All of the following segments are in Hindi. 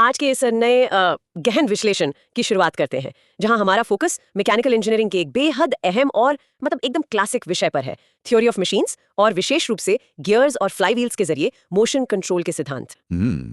आज के इस नए गहन विश्लेषण की शुरुआत करते हैं, जहां हमारा फोकस मैकेनिकल इंजीनियरिंग के एक बेहद अहम और एकदम क्लासिक विषय पर है, थ्योरी ऑफ मशीन्स और विशेष रूप से गियर्स और फ्लाईव्हील्स के जरिए मोशन कंट्रोल के सिद्धांत।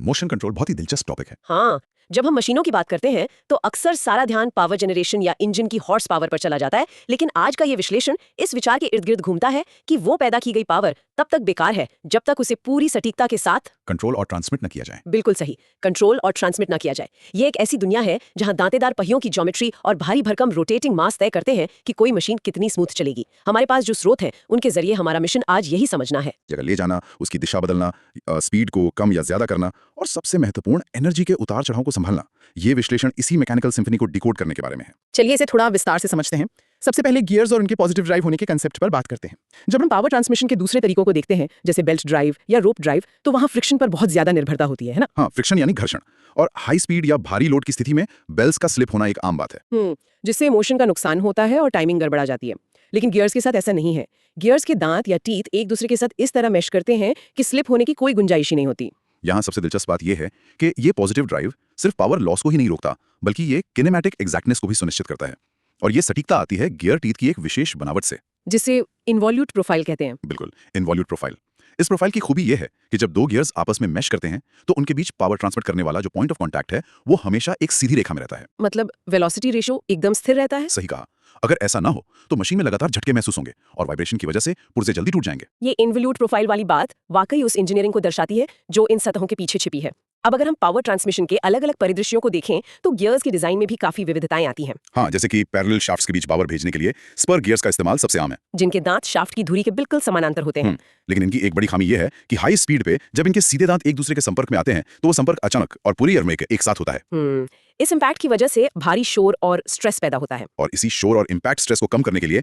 मोशन कंट्रोल बहुत ही दिलचस्प टॉपिक है। हाँ, जब हम मशीनों की बात करते हैं तो अक्सर सारा ध्यान पावर जनरेशन या इंजन की हॉर्स पावर पर चला जाता है, लेकिन आज का ये विश्लेषण इस विचार के इर्द गिर्द घूमता है कि वो पैदा की गई पावर तब तक बेकार है जब तक उसे पूरी सटीकता के साथ कंट्रोल और ट्रांसमिट न किया जाए। बिल्कुल सही, कंट्रोल और ट्रांसमिट न किया जाए। ये एक ऐसी दुनिया है जहां दांतेदार पहियों की ज्योमेट्री और भारी भरकम रोटेटिंग मास तय करते हैं कि कोई मशीन कितनी स्मूथ चलेगी। हमारे पास जो स्रोत हैं उनके जरिए हमारा मिशन आज यही समझना है। जगह ले जाना, उसकी दिशा बदलना, स्पीड को कम या ज्यादा करना और सबसे महत्वपूर्ण एनर्जी के उतार चढ़ाव को संभालना। ये विश्लेषण इसी मैकेनिकल सिम्फनी को डिकोड करने के बारे में है। चलिए इसे थोड़ा विस्तार से समझते हैं। सबसे पहले गियर्स और उनके पॉजिटिव ड्राइव होने के कंसेप्ट पर बात करते हैं। जब हम पावर ट्रांसमिशन के दूसरे तरीकों को देखते हैं, जैसे बेल्ट ड्राइव या रोप ड्राइव, तो वहां फ्रिक्शन पर बहुत ज्यादा निर्भरता होती है ना? हाँ, फ्रिक्शन यानी घर्षण। और हाई स्पीड या भारी लोड की स्थिति में बेल्स का स्लिप होना एक आम बात है। जिससे मोशन का नुकसान होता है और टाइमिंग गड़बड़ा जाती है। लेकिन गियर्स के साथ ऐसा नहीं है। गियर्स के दांत या टीथ एक दूसरे के साथ इस तरह मैश करते हैं कि स्लिप होने की कोई गुंजाइश ही नहीं होती। यहाँ सबसे दिलचस्प बात यह है कि ये पॉजिटिव ड्राइव सिर्फ पावर लॉस को ही नहीं रोकता, बल्कि ये किनेमैटिक एग्जैक्टनेस को भी सुनिश्चित करता है। और ये सटीकता आती है गियर टीथ की एक विशेष बनावट से, जिसे इनवॉल्यूट प्रोफाइल कहते हैं। बिल्कुल, इनवॉल्यूट प्रोफाइल। इस प्रोफाइल की खूबी यह है कि जब दो गियर्स आपस में मैश करते हैं तो उनके बीच पावर ट्रांसमिट करने वाला जो पॉइंट ऑफ कांटेक्ट है वो हमेशा एक सीधी रेखा में रहता है। मतलब वेलोसिटी रेशो एकदम स्थिर रहता है। सही कहा। अगर ऐसा ना हो तो मशीन में लगातार झटके महसूस होंगे और वाइब्रेशन की वजह से पुर्जे जल्दी टूट जाएंगे। ये इनवॉल्यूट प्रोफाइल वाली बात वाकई उस इंजीनियरिंग को दर्शाती है जो इन सतहों के पीछे छिपी है। अब अगर हम पावर ट्रांसमिशन के अलग अलग परिदृश्यों को देखें तो गियर्स के डिजाइन में भी काफी विविधताएं आती हैं। हाँ, जैसे कि पैरेलल शाफ्ट्स के बीच पावर भेजने के लिए स्पर गियर्स का इस्तेमाल सबसे आम है, जिनके दांत शाफ्ट की धुरी के बिल्कुल समानांतर होते हैं। लेकिन इनकी एक बड़ी खामी यह है कि हाई स्पीड पे जब इनके सीधे दांत एक दूसरे के संपर्क में आते हैं तो वो संपर्क अचानक और पूरी एयर में एक साथ होता है। इस इम्पैक्ट की वजह से भारी शोर और स्ट्रेस पैदा होता है। और इसी शोर और इम्पैक्ट स्ट्रेस को कम करने के लिए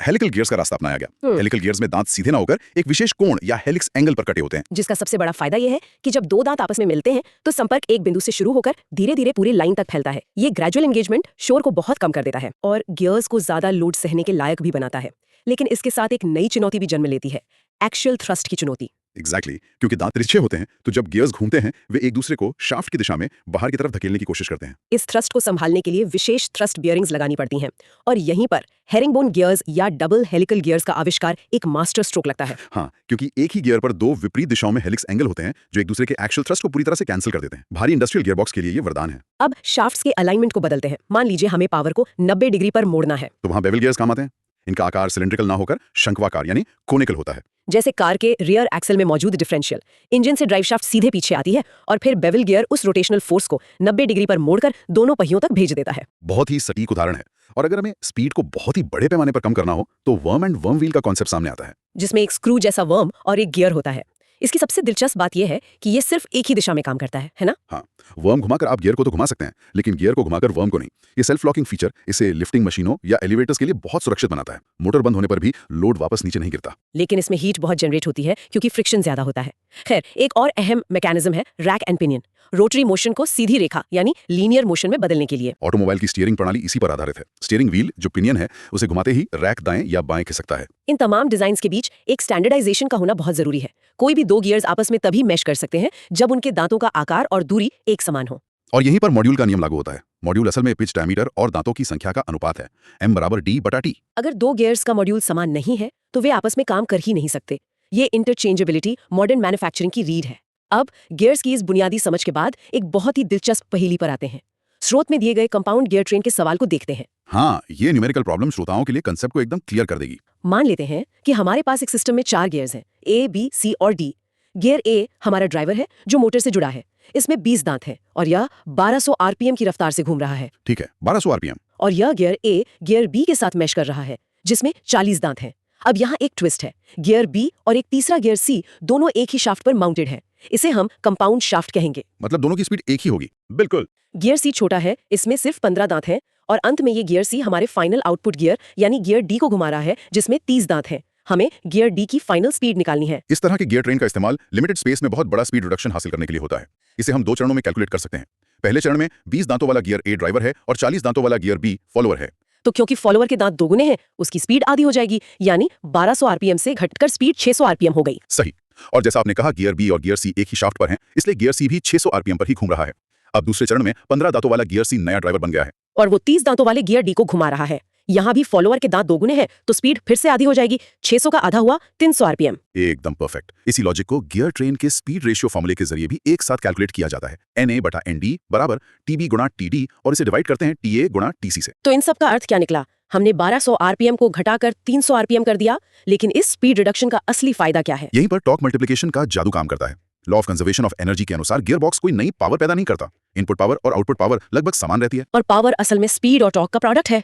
हेलिकल गियर्स का रास्ता अपनाया गया। हेलिकल गियर्स में दांत सीधे ना होकर एक विशेष कोण या हेलिक्स एंगल पर कटे होते हैं, जिसका सबसे बड़ा फायदा यह है कि जब दो दांत आपस में मिलते हैं तो संपर्क एक बिंदु से शुरू होकर धीरे धीरे पूरी लाइन तक फैलता है। ये ग्रेजुअल एंगेजमेंट शोर को बहुत कम कर देता है और गियर्स को ज्यादा लोड सहने के लायक भी बनाता है। लेकिन इसके साथ एक नई चुनौती भी जन्म लेती है, एक्शियल थ्रस्ट की चुनौती। एग्जैक्टली, क्योंकि दांत तिरछे होते हैं तो जब गियर्स घूमते हैं वे एक दूसरे को शाफ्ट की दिशा में बाहर की तरफ धकेलने की कोशिश करते हैं। इस थ्रस्ट को संभालने के लिए विशेष थ्रस्ट बियरिंग्स लगानी पड़ती हैं और यहीं पर हेरिंगबोन गियर्स या डबल हेलिकल गियर्स का आविष्कार एक मास्टर स्ट्रोक लगता है। हाँ, क्योंकि एक ही गियर पर दो विपरीत दिशाओं में हेलिक्स एंगल होते हैं जो एक दूसरे के एक्शियल थ्रस्ट को पूरी तरह से कैंसिल कर देते हैं। भारी इंडस्ट्रियल गियरबॉक्स के लिए ये वरदान है। अब शाफ्ट्स के अलाइनमेंट को बदलते हैं। मान लीजिए हमें पावर को 90 डिग्री पर मोड़ना है, तो वहां बेवल गियर्स काम आते हैं। इनका आकार सिलिंड्रिकल ना होकर शंक्वाकार यानी कोनिकल होता है। जैसे कार के रियर एक्सल में मौजूद डिफरेंशियल इंजन से ड्राइव शाफ्ट सीधे पीछे आती है और फिर बेवल गियर उस रोटेशनल फोर्स को 90 डिग्री पर मोड़कर दोनों पहियों तक भेज देता है। बहुत ही सटीक उदाहरण है। और अगर हमें स्पीड को बहुत ही बड़े पैमाने पर कम करना हो तो वर्म एंड वर्म व्हील का कॉन्सेप्ट सामने आता है, जिसमें एक स्क्रू जैसा वर्म और एक गियर होता है। इसकी सबसे दिलचस्प बात यह है कि यह सिर्फ एक ही दिशा में काम करता है ना? हाँ, वर्म घुमाकर आप गियर को तो घुमा सकते हैं, लेकिन गियर को घुमाकर वर्म को नहीं। ये सेल्फ लॉकिंग फीचर इसे लिफ्टिंग मशीनों या एलिवेटर्स के लिए बहुत सुरक्षित बनाता है। मोटर बंद होने पर भी लोड वापस नीचे नहीं गिरता। लेकिन इसमें हीट बहुत जनरेट होती है क्योंकि फ्रिक्शन ज्यादा होता है। खैर, एक और अहम मैकेनिज्म है rack and pinion, rotary motion को सीधी रेखा यानी लीनियर मोशन में बदलने के लिए। ऑटोमोबाइल की स्टीयरिंग प्रणाली इसी पर आधारित है। स्टीयरिंग व्हील जो पिनियन है उसे घुमाते ही रैक दाएं या बाएं खिसकता है। इन तमाम डिजाइन के बीच एक स्टैंडर्डाइजेशन का होना बहुत जरूरी है। कोई भी दो गियर्स आपस में तभी मैश कर सकते हैं जब उनके दांतों का आकार और दूरी एक समान हो। और यहीं पर मॉड्यूल का नियम लागू होता है। मॉड्यूल असल में पिच डायमीटर और दांतों की संख्या का अनुपात है, M/D/T। अगर दो गियर्स का मॉड्यूल समान नहीं है तो वे आपस में काम कर ही नहीं सकते। ये इंटरचेंजेबिलिटी मॉडर्न मैन्युफैक्चरिंग की रीढ़ है। अब गियर्स की इस बुनियादी समझ के बाद एक बहुत ही दिलचस्प पहेली पर आते हैं। स्रोत में दिए गए कंपाउंड गियर ट्रेन के सवाल को देखते हैं। हाँ, ये न्यूमेरिकल प्रॉब्लम श्रोताओं के लिए कंसेप्ट को एकदम क्लियर कर देगी। मान लेते हैं कि हमारे पास एक सिस्टम में 4 गियर्स हैं, A, B, C और D। गियर A हमारा ड्राइवर है जो मोटर से जुड़ा है। इसमें 20 दांत हैं और यह 1200 आरपीएम की रफ्तार से घूम रहा है। ठीक है, 1200 आरपीएम। और यह गियर A गियर B के साथ मैश कर रहा है जिसमें 40 दांत हैं। अब यहाँ एक ट्विस्ट है, गियर B और एक तीसरा गियर C दोनों एक ही शाफ्ट पर माउंटेड है। इसे हम कंपाउंड शाफ्ट कहेंगे। मतलब दोनों की स्पीड एक ही होगी। बिल्कुल। गियर C छोटा है, इसमें सिर्फ 15 दांत हैं और अंत में ये गियर C हमारे फाइनल आउटपुट गियर यानी गियर D को घुमा रहा है जिसमें 30 दांत हैं। हमें गियर D की फाइनल स्पीड निकालनी है। इस तरह के गियर ट्रेन का इस्तेमाल लिमिटेड स्पेस में बहुत बड़ा स्पीड रिडक्शन हासिल करने के लिए होता है। इसे हम 2 चरणों में कैलकुलेट कर सकते हैं। पहले चरण में 20 दांतों वाला गियर A ड्राइवर है और 40 दांतों वाला गियर B फॉलोअर है। तो क्योंकि फॉलोअर के दांत दोगुने हैं, उसकी स्पीड आधी हो जाएगी, यानी 1200 आरपीएम से घटकर स्पीड 600 आरपीएम हो गई। सही। और जैसा आपने कहा गियर B और गियर C एक ही शाफ्ट पर हैं, इसलिए गियर C भी 600 आरपीएम पर ही घूम रहा है। अब दूसरे चरण में 15 दांतों वाला गियर सी नया ड्राइवर बन गया है। और वो 30 दांतों वाले गियर डी को घुमा रहा है। यहाँ भी फॉलोअर के दांत दोगुने हैं तो स्पीड फिर से आधी हो जाएगी। 600 का आधा हुआ 300 आरपीएम। एकदम परफेक्ट। इसी लॉजिक को गियर ट्रेन के स्पीड रेशियो फॉर्मूले के जरिए भी एक साथ कैलकुलेट किया जाता है। NA/ND बराबर TB गुणा TD, और इसे डिवाइड करते हैं TA गुणा TC से। तो इन सब का अर्थ क्या निकला? हमने 1200 आरपीएम को घटाकर 300 आरपीएम कर दिया। लेकिन इस स्पीड रिडक्शन का असली फायदा क्या है? यहीं पर टॉर्क मल्टीप्लिकेशन का जादू काम करता है। Law of conservation of energy के अनुसार गियरबॉक्स कोई नई पावर पैदा नहीं करता। इनपुट पावर और आउटपुट पावर लगभग समान रहती है। और पावर असल में स्पीड और टॉर्क का प्रोडक्ट है।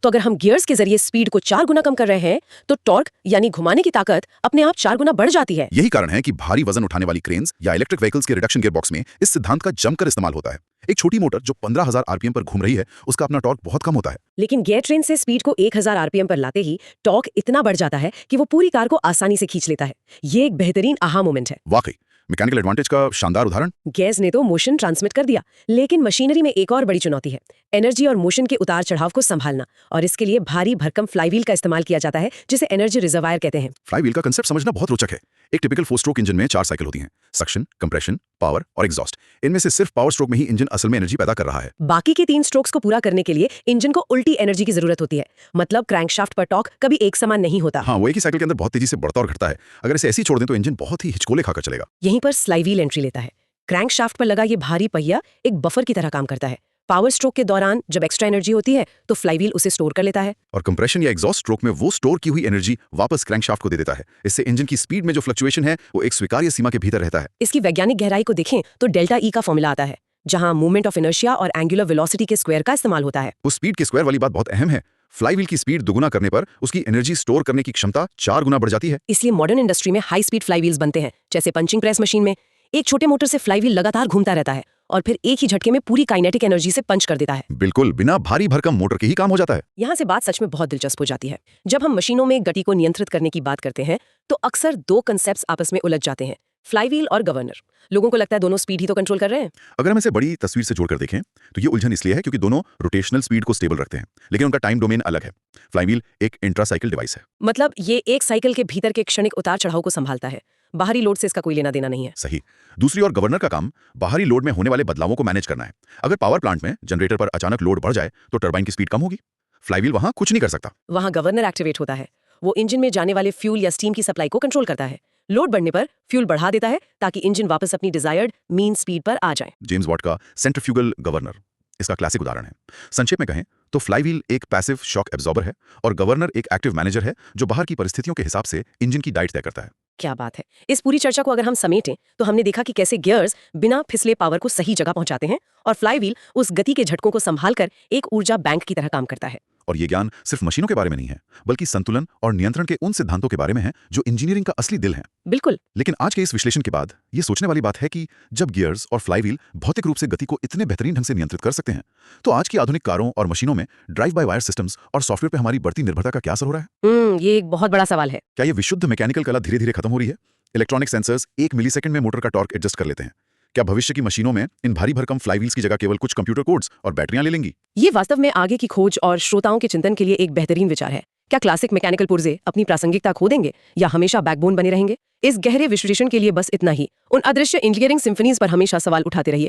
तो अगर हम गियर्स के जरिए स्पीड को 4 गुना कम कर रहे हैं तो टॉर्क यानी घुमाने की ताकत अपने आप 4 गुना बढ़ जाती है। यही कारण है कि भारी वजन उठाने वाली क्रेन्स या इलेक्ट्रिक व्हीकल्स के रिडक्शन गियरबॉक्स में इस सिद्धांत का जमकर इस्तेमाल होता है। एक छोटी मोटर जो 15,000 आरपीएम पर घूम रही है, उसका अपना टॉर्क बहुत कम होता है। लेकिन गियर ट्रेन से स्पीड को 1000 आरपीएम पर लाते ही टॉर्क इतना बढ़ जाता है कि वो पूरी कार को आसानी से खींच लेता है। ये एक बेहतरीन आहा मोमेंट है। वाकई मैकेनिकल एडवांटेज का शानदार उदाहरण। गैस ने तो मोशन ट्रांसमिट कर दिया, लेकिन मशीनरी में एक और बड़ी चुनौती है एनर्जी और मोशन के उतार चढ़ाव को संभालना। और इसके लिए भारी भरकम फ्लाईव्हील का इस्तेमाल किया जाता है, जिसे एनर्जी रिजर्वायर कहते हैं। फ्लाईव्हील का कंसेप्ट समझना बहुत रोचक है। एक टिपिकल 4 स्ट्रोक इंजन में 4 साइकिल होती हैं: सक्शन, कंप्रेशन, पावर और एग्जॉस्ट। इनमें से सिर्फ पावर स्ट्रोक में ही इंजन असल में एनर्जी पैदा कर रहा है। बाकी के 3 स्ट्रोक्स को पूरा करने के लिए इंजन को उल्टी एनर्जी की जरूरत होती है। मतलब क्रैंकशाफ्ट पर टॉर्क कभी एक समान नहीं होता। हाँ, वो एक ही साइकिल के अंदर बहुत तेजी से बढ़ता और घटता है। अगर इसे ऐसे ही छोड़ दें तो इंजन बहुत ही हिचकोले खाकर चलेगा। यहीं पर फ्लाईव्हील एंट्री लेता है। क्रैंकशाफ्ट पर लगा ये भारी पहिया एक बफर की तरह काम करता है। पावर स्ट्रोक के दौरान जब एक्स्ट्रा एनर्जी होती है तो फ्लाईव्हील उसे स्टोर कर लेता है। और कंप्रेशन या एग्जॉस्ट स्ट्रोक में वो स्टोर की हुई एनर्जी वापस क्रैंकशाफ्ट को दे देता है। इससे इंजन की स्पीड में जो फ्लक्चुएशन है वो एक स्वीकार्य सीमा के भीतर रहता है। इसकी वैज्ञानिक गहराई को देखें तो डेल्टा ई का फॉर्मूला आता है, जहां मूवमेंट ऑफ इनर्शिया और एंगुलर वेलोसिटी के स्क्वायर का इस्तेमाल होता है। उस स्पीड के स्क्वायर वाली बात बहुत अहम है। फ्लाईव्हील की स्पीड दुगुना करने पर उसकी एनर्जी स्टोर करने की क्षमता 4 गुना बढ़ जाती है। इसलिए मॉडर्न इंडस्ट्री में हाई स्पीड फ्लाईव्हील्स बनते हैं। जैसे पंचिंग प्रेस मशीन में एक छोटे मोटर से फ्लाईव्हील लगातार घूमता रहता है और फिर एक ही झटके में पूरी काइनेटिक एनर्जी से पंच कर देता है। बिल्कुल, बिना भारी भरकम मोटर के ही काम हो जाता है। यहाँ से बात सच में बहुत दिलचस्प हो जाती है। जब हम मशीनों में गति को नियंत्रित करने की बात करते हैं तो अक्सर 2 कंसेप्ट्स आपस में उलझ जाते हैं, फ्लाईव्हील और गवर्नर। लोगों को लगता है दोनों स्पीड ही तो कंट्रोल कर रहे हैं। अगर हम इसे बड़ी तस्वीर से जोड़कर देखें तो ये उलझन इसलिए है क्योंकि दोनों रोटेशनल स्पीड को स्टेबल रखते हैं, लेकिन उनका टाइम डोमेन अलग है। फ्लाईव्हील एक इंट्रासाइकिल डिवाइस है। मतलब ये एक साइकिल के भीतर के क्षणिक उतार चढ़ाव को संभालता है। बाहरी लोड से इसका कोई लेना देना नहीं है। सही। दूसरी ओर गवर्नर का काम बाहरी लोड में होने वाले बदलावों को मैनेज करना है। अगर पावर प्लांट में जनरेटर पर अचानक लोड बढ़ जाए तो टरबाइन की स्पीड कम होगी। फ्लाईव्हील वहां कुछ नहीं कर सकता। वहां गवर्नर एक्टिवेट होता है। वो इंजन में जाने वाले फ्यूल या स्टीम की सप्लाई को कंट्रोल करता है। लोड बढ़ने पर फ्यूल बढ़ा देता है ताकि इंजन वापस अपनी डिजायर्ड मीन स्पीड पर आ जाए। जेम्स वॉट का सेंट्रीफ्यूगल गवर्नर इसका क्लासिक उदाहरण है। संक्षेप में कहें तो फ्लाईव्हील एक पैसिव शॉक एब्जॉर्बर है और गवर्नर एक एक्टिव मैनेजर है जो बाहर की परिस्थितियों के हिसाब से इंजन की डाइट तय करता है। क्या बात है। इस पूरी चर्चा को अगर हम समेटें तो हमने देखा कि कैसे गियर्स बिना फिसले पावर को सही जगह पहुंचाते हैं और फ्लाईव्हील उस गति के झटकों को संभालकर एक ऊर्जा बैंक की तरह काम करता है। और ये ज्ञान सिर्फ मशीनों के बारे में नहीं है, बल्कि संतुलन और नियंत्रण के उन सिद्धांतों के बारे में है जो इंजीनियरिंग का असली दिल है। बिल्कुल। लेकिन आज के इस विश्लेषण के बाद ये सोचने वाली बात है कि जब गियर्स और फ्लाईव्हील भौतिक रूप से गति को इतने बेहतरीन ढंग से नियंत्रित कर सकते हैं तो आज की आधुनिक कारों और मशीनों में ड्राइव बाय वायर सिस्टम्स और सॉफ्टवेयर पे हमारी बढ़ती निर्भरता का क्या असर हो रहा है? ये एक बहुत बड़ा सवाल है। क्या ये विशुद्ध मैकेनिकल कला धीरे धीरे खत्म हो रही है? इलेक्ट्रॉनिक सेंसर्स 1 मिलीसेकंड में मोटर का टॉर्क एडजस्ट कर लेते हैं। क्या भविष्य की मशीनों में इन भारी भरकम फ्लाईव्हील्स की जगह केवल कुछ कंप्यूटर कोड्स और बैटरियां ले लेंगी? ये वास्तव में आगे की खोज और श्रोताओं के चिंतन के लिए एक बेहतरीन विचार है। क्या क्लासिक मैकेनिकल पुर्जे अपनी प्रासंगिकता खो देंगे या हमेशा बैकबोन बने रहेंगे? इस गहरे विश्लेषण के लिए बस इतना ही। उन अदृश्य इंजीनियरिंग सिम्फनीज पर हमेशा सवाल उठाते रहिए।